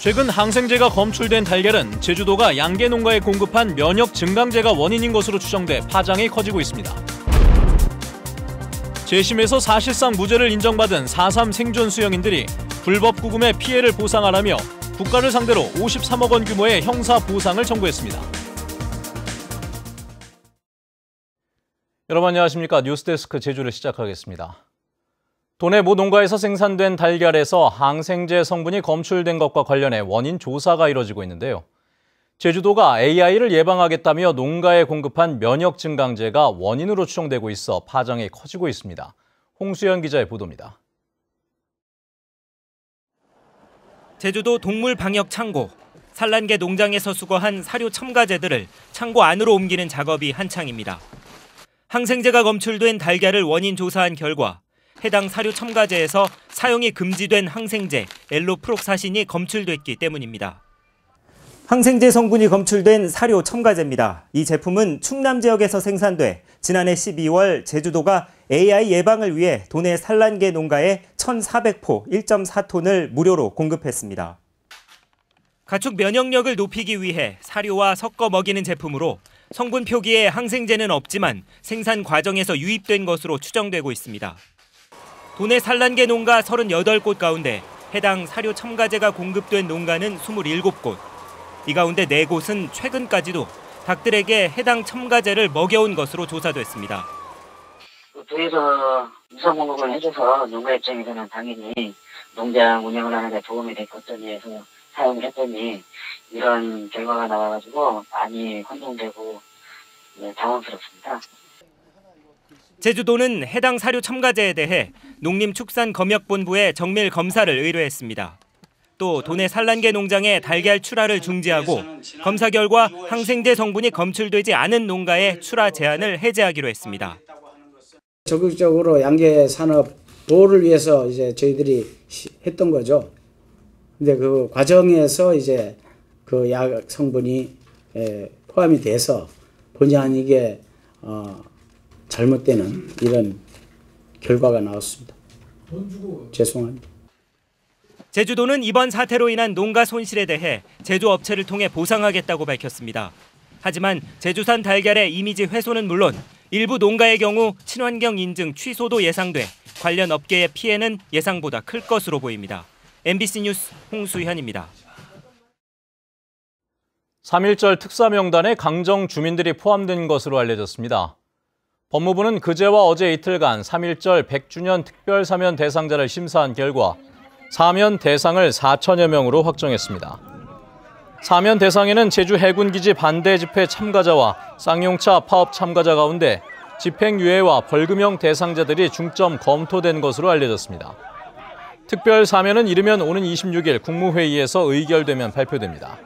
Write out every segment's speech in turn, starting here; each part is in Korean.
최근 항생제가 검출된 달걀은 제주도가 양계 농가에 공급한 면역 증강제가 원인인 것으로 추정돼 파장이 커지고 있습니다. 재심에서 사실상 무죄를 인정받은 4.3 생존 수영인들이 불법 구금의 피해를 보상하라며 국가를 상대로 53억 원 규모의 형사 보상을 청구했습니다. 여러분 안녕하십니까? 뉴스데스크 제주를 시작하겠습니다. 도내 모 농가에서 생산된 달걀에서 항생제 성분이 검출된 것과 관련해 원인 조사가 이뤄지고 있는데요. 제주도가 AI를 예방하겠다며 농가에 공급한 면역 증강제가 원인으로 추정되고 있어 파장이 커지고 있습니다. 홍수연 기자의 보도입니다. 제주도 동물방역창고. 산란계 농장에서 수거한 사료 첨가제들을 창고 안으로 옮기는 작업이 한창입니다. 항생제가 검출된 달걀을 원인 조사한 결과 해당 사료 첨가제에서 사용이 금지된 항생제 엘로프록사신이 검출됐기 때문입니다. 항생제 성분이 검출된 사료 첨가제입니다. 이 제품은 충남 지역에서 생산돼 지난해 12월 제주도가 AI 예방을 위해 도내 산란계 농가에 1,400포 1.4톤을 무료로 공급했습니다. 가축 면역력을 높이기 위해 사료와 섞어 먹이는 제품으로 성분 표기에 항생제는 없지만 생산 과정에서 유입된 것으로 추정되고 있습니다. 도내 산란계 농가 38곳 가운데 해당 사료 첨가제가 공급된 농가는 27곳. 이 가운데 4곳은 최근까지도 닭들에게 해당 첨가제를 먹여온 것으로 조사됐습니다. 도에서 우선 공급을 해줘서 농가 입장에서는 당연히 농장 운영을 하는데 도움이 됐겠거니 해서 사용을 했더니 이런 결과가 나와가지고 많이 혼동되고 당황스럽습니다. 제주도는 해당 사료 첨가제에 대해 농림축산검역본부에 정밀 검사를 의뢰했습니다. 또 도내 산란계 농장의 달걀 출하를 중지하고 검사 결과 항생제 성분이 검출되지 않은 농가의 출하 제한을 해제하기로 했습니다. 적극적으로 양계 산업 보호를 위해서 이제 저희들이 했던 거죠. 근데 그 과정에서 이제 그 약 성분이 포함이 돼서 본의 아니게 잘못되는 이런 결과가 나왔습니다. 죄송합니다. 제주도는 이번 사태로 인한 농가 손실에 대해 제조업체를 통해 보상하겠다고 밝혔습니다. 하지만 제주산 달걀의 이미지 훼손은 물론 일부 농가의 경우 친환경 인증 취소도 예상돼 관련 업계의 피해는 예상보다 클 것으로 보입니다. MBC 뉴스 홍수현입니다. 3.1절 특사명단에 강정 주민들이 포함된 것으로 알려졌습니다. 법무부는 그제와 어제 이틀간 3.1절 100주년 특별사면 대상자를 심사한 결과 사면 대상을 4천여 명으로 확정했습니다. 사면 대상에는 제주 해군기지 반대 집회 참가자와 쌍용차 파업 참가자 가운데 집행유예와 벌금형 대상자들이 중점 검토된 것으로 알려졌습니다. 특별 사면은 이르면 오는 26일 국무회의에서 의결되면 발표됩니다.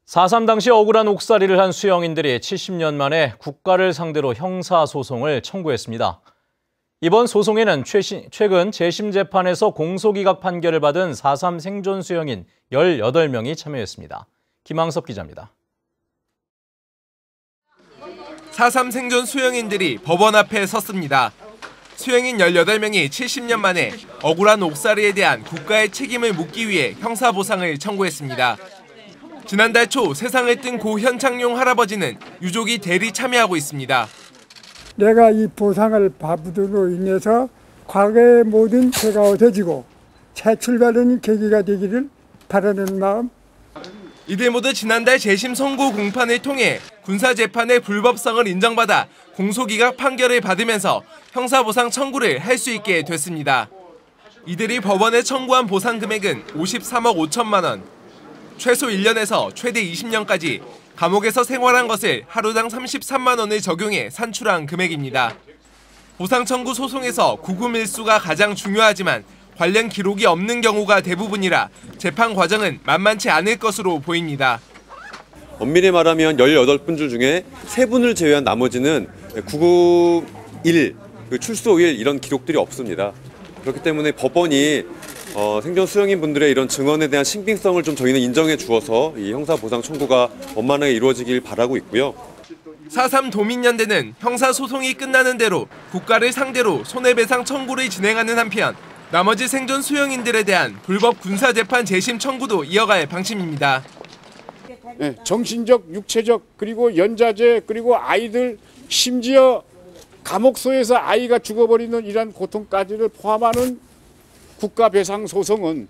4.3 당시 억울한 옥살이를 한 수영인들이 70년 만에 국가를 상대로 형사소송을 청구했습니다. 이번 소송에는 최근 재심 재판에서 공소기각 판결을 받은 4.3 생존 수영인 18명이 참여했습니다. 김항섭 기자입니다. 4.3 생존 수영인들이 법원 앞에 섰습니다. 수영인 18명이 70년 만에 억울한 옥살이에 대한 국가의 책임을 묻기 위해 형사보상을 청구했습니다. 지난달 초 세상을 뜬 고 현창용 할아버지는 유족이 대리 참여하고 있습니다. 내가 이 보상을 받음으로 인해서 과거의 모든 죄가 없어지고 새 출발하는 계기가 되기를 바라는 마음. 이들 모두 지난달 재심 선고 공판을 통해 군사재판의 불법성을 인정받아 공소기각 판결을 받으면서 형사보상 청구를 할 수 있게 됐습니다. 이들이 법원에 청구한 보상 금액은 53억 5천만 원. 최소 1년에서 최대 20년까지 감옥에서 생활한 것을 하루당 33만 원을 적용해 산출한 금액입니다. 보상 청구 소송에서 구금 일수가 가장 중요하지만 관련 기록이 없는 경우가 대부분이라 재판 과정은 만만치 않을 것으로 보입니다. 엄밀히 말하면 18분 중에 3분을 제외한 나머지는 구금 1, 출소 1 이런 기록들이 없습니다. 그렇기 때문에 법원이 생존 수영인 분들의 이런 증언에 대한 신빙성을 좀 저희는 인정해 주어서 이 형사보상 청구가 원만하게 이루어지길 바라고 있고요. 4.3 도민연대는 형사소송이 끝나는 대로 국가를 상대로 손해배상 청구를 진행하는 한편 나머지 생존 수용인들에 대한 불법 군사재판 재심 청구도 이어갈 방침입니다. 네, 정신적, 육체적, 그리고 연자제, 그리고 아이들, 심지어 감옥소에서 아이가 죽어버리는 이러한 고통까지를 포함하는 국가배상 소송은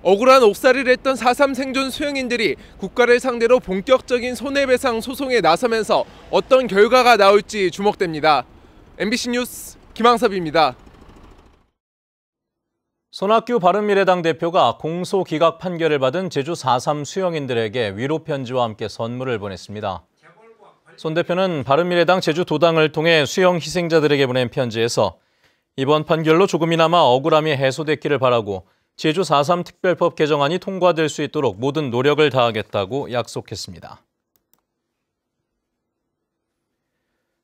억울한 옥살이를 했던 4.3 생존 수용인들이 국가를 상대로 본격적인 손해배상 소송에 나서면서 어떤 결과가 나올지 주목됩니다. MBC 뉴스 김항섭입니다. 손학규 바른미래당 대표가 공소 기각 판결을 받은 제주 4.3 수용인들에게 위로 편지와 함께 선물을 보냈습니다. 손 대표는 바른미래당 제주도당을 통해 수용 희생자들에게 보낸 편지에서 이번 판결로 조금이나마 억울함이 해소됐기를 바라고 제주 4.3 특별법 개정안이 통과될 수 있도록 모든 노력을 다하겠다고 약속했습니다.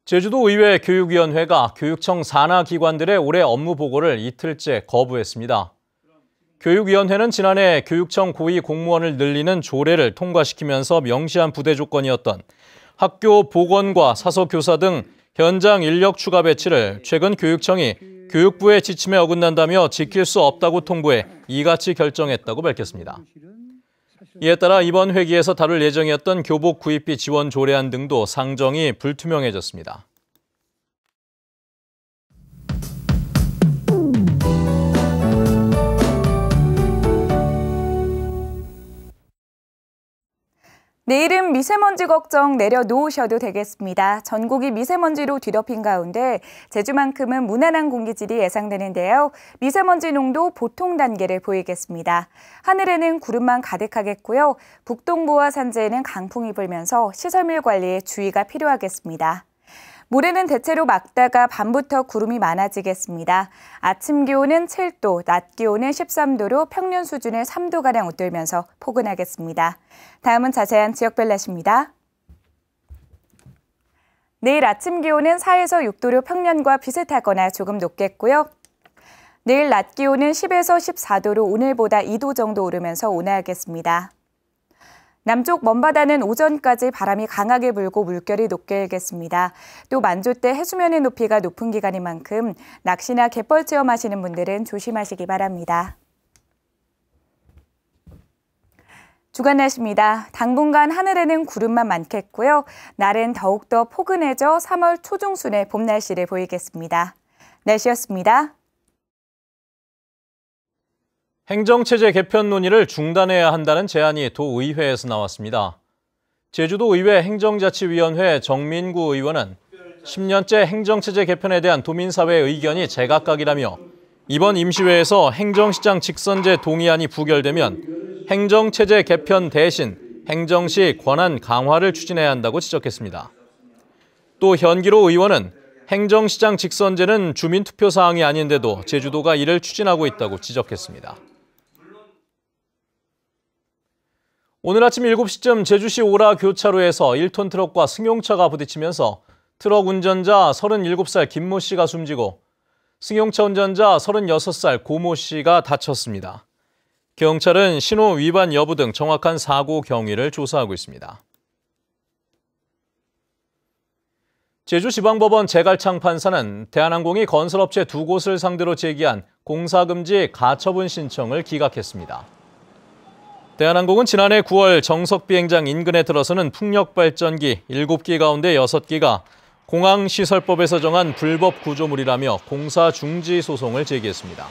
제주도 의회 교육위원회가 교육청 산하 기관들의 올해 업무 보고를 이틀째 거부했습니다. 교육위원회는 지난해 교육청 고위 공무원을 늘리는 조례를 통과시키면서 명시한 부대 조건이었던 학교 보건과 사서교사 등 현장 인력 추가 배치를 최근 교육청이 교육부의 지침에 어긋난다며 지킬 수 없다고 통보해 이같이 결정했다고 밝혔습니다. 이에 따라 이번 회기에서 다룰 예정이었던 교복 구입비 지원 조례안 등도 상정이 불투명해졌습니다. 내일은 미세먼지 걱정 내려놓으셔도 되겠습니다. 전국이 미세먼지로 뒤덮인 가운데 제주만큼은 무난한 공기질이 예상되는데요. 미세먼지 농도 보통 단계를 보이겠습니다. 하늘에는 구름만 가득하겠고요. 북동부와 산지에는 강풍이 불면서 시설물 관리에 주의가 필요하겠습니다. 모레는 대체로 맑다가 밤부터 구름이 많아지겠습니다. 아침 기온은 7도, 낮 기온은 13도로 평년 수준을 3도가량 웃돌면서 포근하겠습니다. 다음은 자세한 지역별 날씨입니다. 내일 아침 기온은 4에서 6도로 평년과 비슷하거나 조금 높겠고요. 내일 낮 기온은 10에서 14도로 오늘보다 2도 정도 오르면서 온화하겠습니다. 남쪽 먼바다는 오전까지 바람이 강하게 불고 물결이 높게 일겠습니다. 또 만조때 해수면의 높이가 높은 기간인 만큼 낚시나 갯벌 체험하시는 분들은 조심하시기 바랍니다. 주간 날씨입니다. 당분간 하늘에는 구름만 많겠고요. 날은 더욱더 포근해져 3월 초중순의 봄 날씨를 보이겠습니다. 날씨였습니다. 행정체제 개편 논의를 중단해야 한다는 제안이 도의회에서 나왔습니다. 제주도의회 행정자치위원회 정민구 의원은 10년째 행정체제 개편에 대한 도민사회의 의견이 제각각이라며 이번 임시회에서 행정시장 직선제 동의안이 부결되면 행정체제 개편 대신 행정시 권한 강화를 추진해야 한다고 지적했습니다. 또 현기로 의원은 행정시장 직선제는 주민투표 사항이 아닌데도 제주도가 이를 추진하고 있다고 지적했습니다. 오늘 아침 7시쯤 제주시 오라 교차로에서 1톤 트럭과 승용차가 부딪히면서 트럭 운전자 37살 김모 씨가 숨지고 승용차 운전자 36살 고모 씨가 다쳤습니다. 경찰은 신호 위반 여부 등 정확한 사고 경위를 조사하고 있습니다. 제주지방법원 제갈창 판사는 대한항공이 건설업체 2곳을 상대로 제기한 공사금지 가처분 신청을 기각했습니다. 대한항공은 지난해 9월 정석 비행장 인근에 들어서는 풍력발전기 7기 가운데 6기가 공항시설법에서 정한 불법 구조물이라며 공사 중지 소송을 제기했습니다.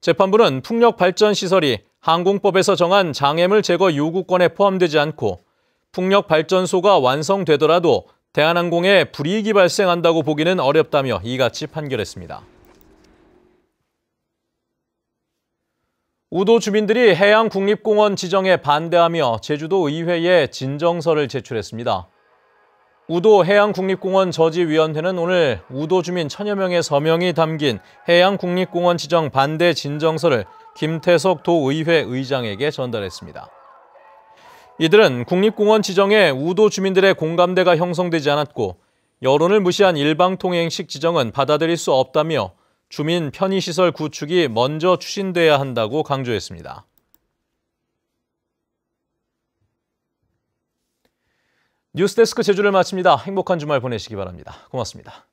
재판부는 풍력발전시설이 항공법에서 정한 장애물 제거 요구권에 포함되지 않고 풍력발전소가 완성되더라도 대한항공에 불이익이 발생한다고 보기는 어렵다며 이같이 판결했습니다. 우도 주민들이 해양국립공원 지정에 반대하며 제주도 의회에 진정서를 제출했습니다. 우도 해양국립공원 저지위원회는 오늘 우도 주민 1000여 명의 서명이 담긴 해양국립공원 지정 반대 진정서를 김태석 도의회 의장에게 전달했습니다. 이들은 국립공원 지정에 우도 주민들의 공감대가 형성되지 않았고 여론을 무시한 일방통행식 지정은 받아들일 수 없다며 주민 편의시설 구축이 먼저 추진돼야 한다고 강조했습니다. 뉴스데스크 제주를 마칩니다. 행복한 주말 보내시기 바랍니다. 고맙습니다.